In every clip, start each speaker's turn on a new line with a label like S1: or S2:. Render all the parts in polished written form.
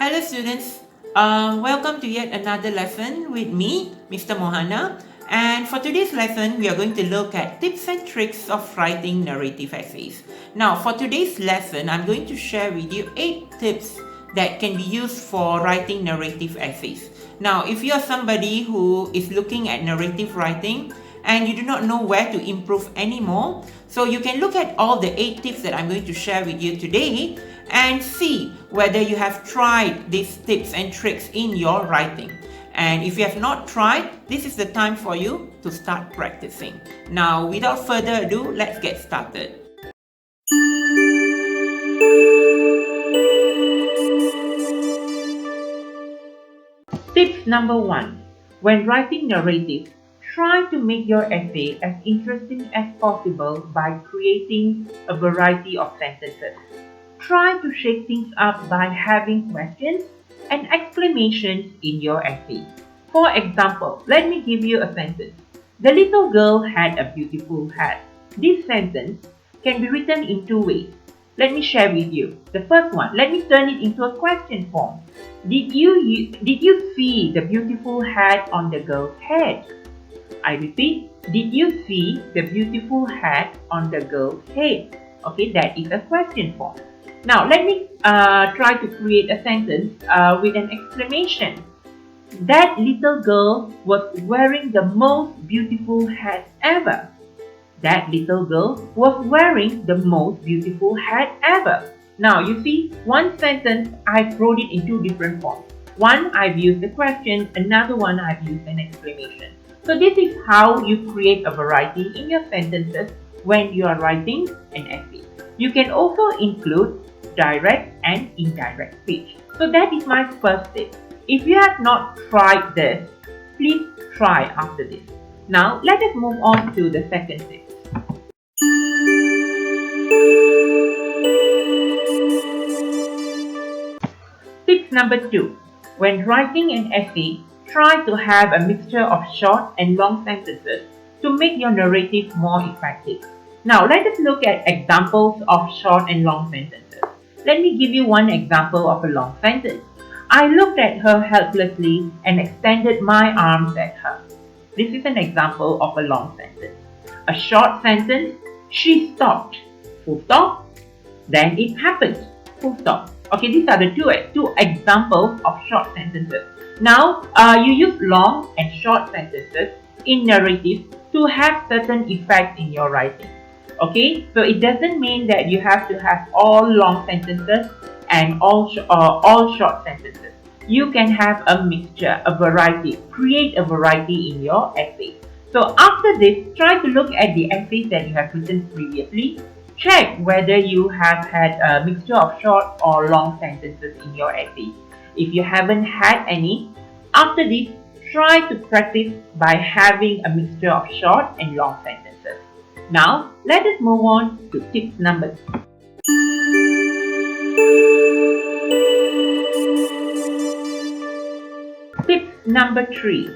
S1: Hello students, welcome to yet another lesson with me, Mr. Mohana. And for today's lesson, we are going to look at tips and tricks of writing narrative essays. Now, for today's lesson, I'm going to share with you 8 tips that can be used for writing narrative essays. Now, if you are somebody who is looking at narrative writing and you do not know where to improve anymore, so you can look at all the 8 tips that I'm going to share with you today and see whether you have tried these tips and tricks in your writing. And if you have not tried, this is the time for you to start practicing. Now, without further ado, let's get started. Tips number 1. When writing narrative, try to make your essay as interesting as possible by creating a variety of sentences. Try to shake things up by having questions and exclamations in your essay. For example, let me give you a sentence. The little girl had a beautiful hat. This sentence can be written in 2 ways. Let me share with you. The first one, let me turn it into a question form. Did you see the beautiful hat on the girl's head? I repeat, did you see the beautiful hat on the girl's head? Okay, that is a question form. Now, let me try to create a sentence with an exclamation. That little girl was wearing the most beautiful hat ever. That little girl was wearing the most beautiful hat ever. Now, you see, one sentence, I wrote it in 2 different forms. One, I've used a question, another one, I've used an exclamation. So this is how you create a variety in your sentences when you are writing an essay. You can also include direct and indirect speech. So that is my first tip. If you have not tried this, please try after this. Now, let us move on to the second tip. Tip number 2. When writing an essay, try to have a mixture of short and long sentences to make your narrative more effective. Now, let us look at examples of short and long sentences. Let me give you one example of a long sentence. I looked at her helplessly and extended my arms at her. This is an example of a long sentence. A short sentence, she stopped, full stop, then it happened, full stop. Okay, these are the two examples of short sentences. Now, you use long and short sentences in narrative to have certain effect in your writing. Okay, so it doesn't mean that you have to have all long sentences and all short sentences. You can have a mixture, a variety, create a variety in your essay. So after this, try to look at the essays that you have written previously. Check whether you have had a mixture of short or long sentences in your essay. If you haven't had any, after this, try to practice by having a mixture of short and long sentences. Now, let us move on to tip number 3. Tip number 3.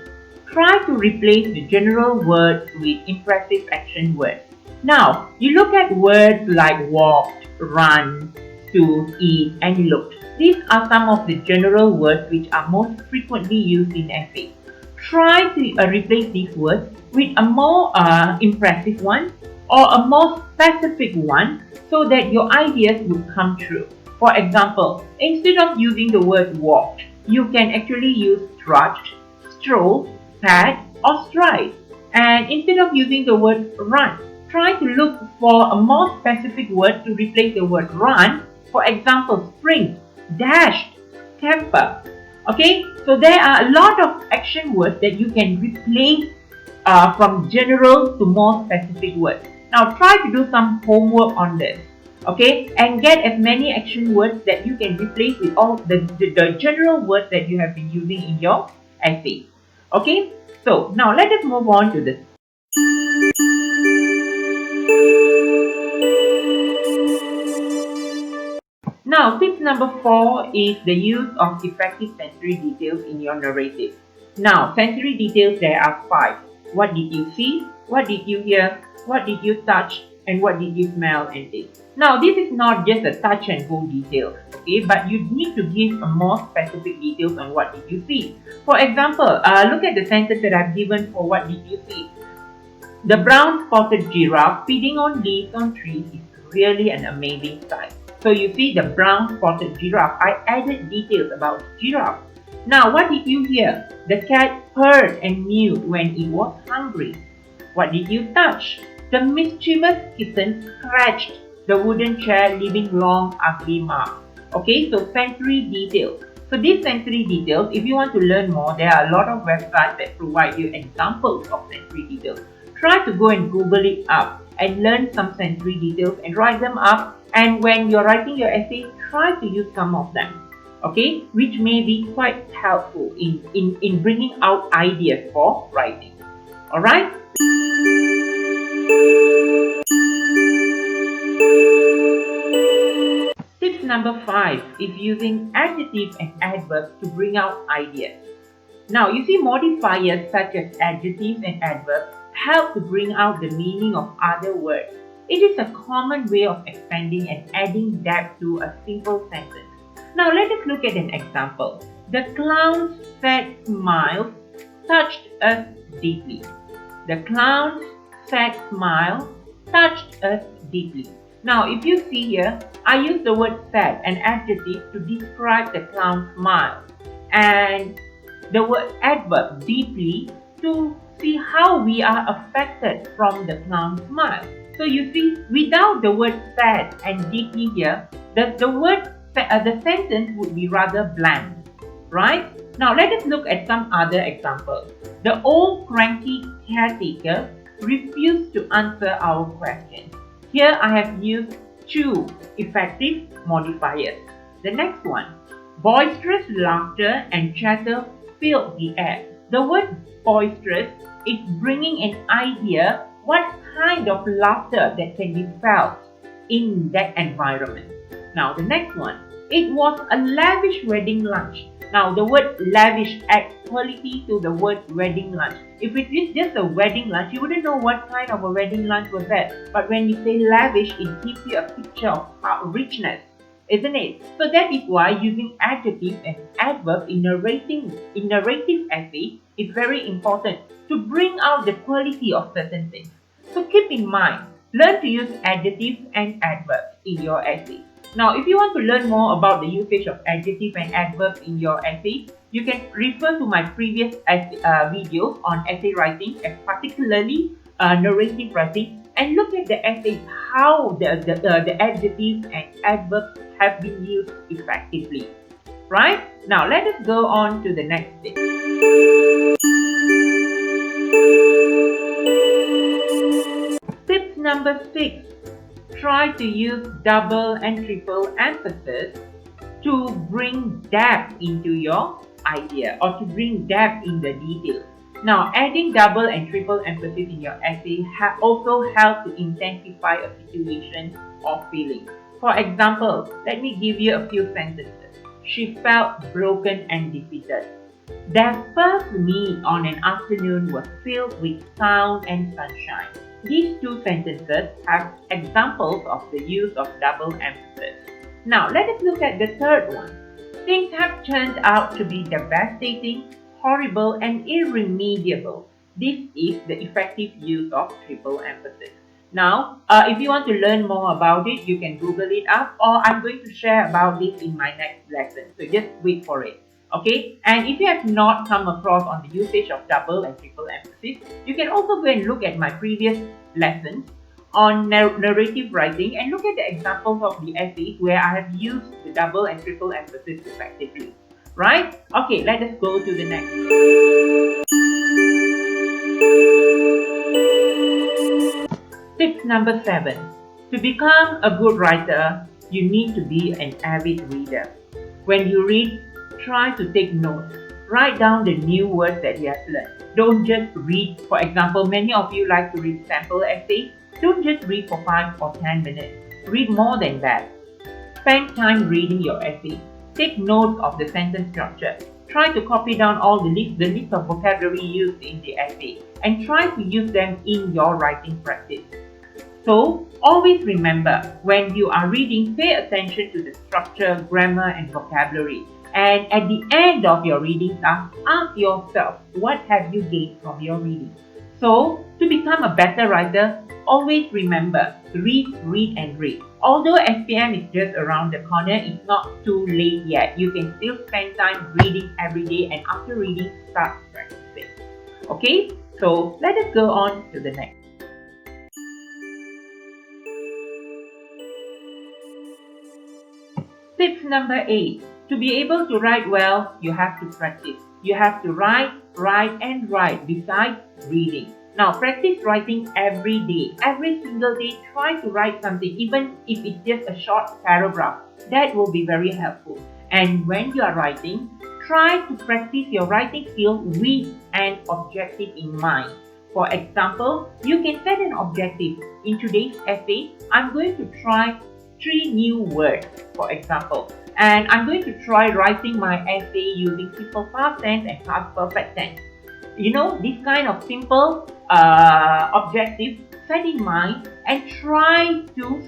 S1: Try to replace the general words with impressive action words. Now, you look at words like walked, run, stood, eat, and looked. These are some of the general words which are most frequently used in essays. Try to replace these words with a more impressive one or a more specific one so that your ideas would come true. For example, instead of using the word walked, you can actually use trudged, strolled, pad, or stride. And instead of using the word run, try to look for a more specific word to replace the word run. For example, sprint, dashed, scamper. Okay, so there are a lot of action words that you can replace from general to more specific words. Now try to do some homework on this. Okay, and get as many action words that you can replace with all the general words that you have been using in your essay. Okay, so now let us move on to this. Now, tip number 4 is the use of effective sensory details in your narrative. Now, sensory details, there are 5. What did you see? What did you hear? What did you touch? and what did you smell and taste. Now, this is not just a touch and go details, okay, but you need to give a more specific details on what did you see. For example, look at the sentence that I've given for what did you see. The brown spotted giraffe feeding on leaves on trees is really an amazing sight. So you see the brown spotted giraffe. I added details about giraffe. Now, what did you hear? The cat purred and mewed when it was hungry. What did you touch? The mischievous kitten scratched the wooden chair, leaving long, ugly marks. Okay, so sensory details. So these sensory details, if you want to learn more, there are a lot of websites that provide you examples of sensory details. Try to go and Google it up and learn some sensory details and write them up. And when you're writing your essay, try to use some of them, okay, which may be quite helpful in bringing out ideas for writing. Alright? Tip number 5 is using adjectives and adverbs to bring out ideas. Now, you see, modifiers such as adjectives and adverbs help to bring out the meaning of other words. It is a common way of expanding and adding depth to a simple sentence. Now, let us look at an example. The clown's sad smile touched us deeply. The clown's sad smile touched us deeply. Now, if you see here, I use the word sad, an adjective, to describe the clown's smile, and the word adverb, deeply, to see how we are affected from the clown's smile. So you see, without the word sad and deeply here, the sentence would be rather bland, right? Now let us look at some other examples. The old cranky caretaker refused to answer our questions. Here I have used two effective modifiers. The next one, boisterous laughter and chatter filled the air. The word boisterous is bringing an idea what kind of laughter that can be felt in that environment. Now the next one, it was a lavish wedding lunch. Now the word lavish adds quality to the word wedding lunch. If it is just a wedding lunch, you wouldn't know what kind of a wedding lunch was that. But when you say lavish, it gives you a picture of richness, isn't it? So that is why using adjectives and adverbs in narrative essay is very important to bring out the quality of certain things. So keep in mind, learn to use adjectives and adverbs in your essay. Now, if you want to learn more about the usage of adjectives and adverbs in your essay, you can refer to my previous videos on essay writing, and particularly narrative writing, and look at the essays, how the adjectives and adverbs have been used effectively. Right? Now, let us go on to the next step. Tip number 6. Try to use double and triple emphasis to bring depth into your idea, or to bring depth in the details. Now, adding double and triple emphasis in your essay also helps to intensify a situation or feeling. For example, let me give you a few sentences. She felt broken and defeated. Their first meet on an afternoon was filled with sound and sunshine. These two sentences have examples of the use of double emphasis. Now, let us look at the third one. Things have turned out to be devastating, horrible, and irremediable. This is the effective use of triple emphasis. Now, if you want to learn more about it, you can Google it up, or I'm going to share about this in my next lesson. So just wait for it. Okay, and if you have not come across on the usage of double and triple emphasis, you can also go and look at my previous lessons on narrative writing and look at the examples of the essays where I have used the double and triple emphasis effectively. Right? Okay, let us go to the next. Tip number 7. To become a good writer, you need to be an avid reader. When you read, try to take notes. Write down the new words that you have learned. Don't just read. For example, many of you like to read sample essays. Don't just read for 5 or 10 minutes. Read more than that. Spend time reading your essay. Take notes of the sentence structure. Try to copy down all the list of vocabulary used in the essay, and try to use them in your writing practice. So always remember, when you are reading, pay attention to the structure, grammar, and vocabulary. And at the end of your reading task, ask yourself, what have you gained from your reading? So, to become a better writer, always remember, read, read, and read. Although SPM is just around the corner, it's not too late yet. You can still spend time reading every day, and after reading, start practicing. Okay, so let us go on to the next. Tips number 8. To be able to write well, you have to practice. You have to write, write, and write besides reading. Now, practice writing every day. Every single day, try to write something, even if it's just a short paragraph. That will be very helpful. And when you are writing, try to practice your writing skill with an objective in mind. For example, you can set an objective. In today's essay, I'm going to try 3 new words, for example. And I'm going to try writing my essay using simple past tense and past perfect tense. You know, this kind of simple objective, set in mind and try to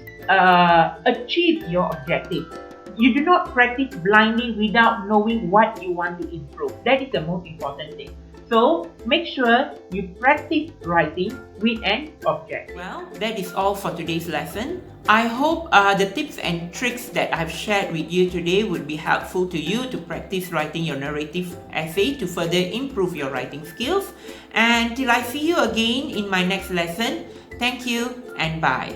S1: achieve your objective. You do not practice blindly without knowing what you want to improve. That is the most important thing. So, make sure you practice writing with an objective. Well, that is all for today's lesson. I hope the tips and tricks that I've shared with you today would be helpful to you to practice writing your narrative essay to further improve your writing skills. And till I see you again in my next lesson, thank you and bye.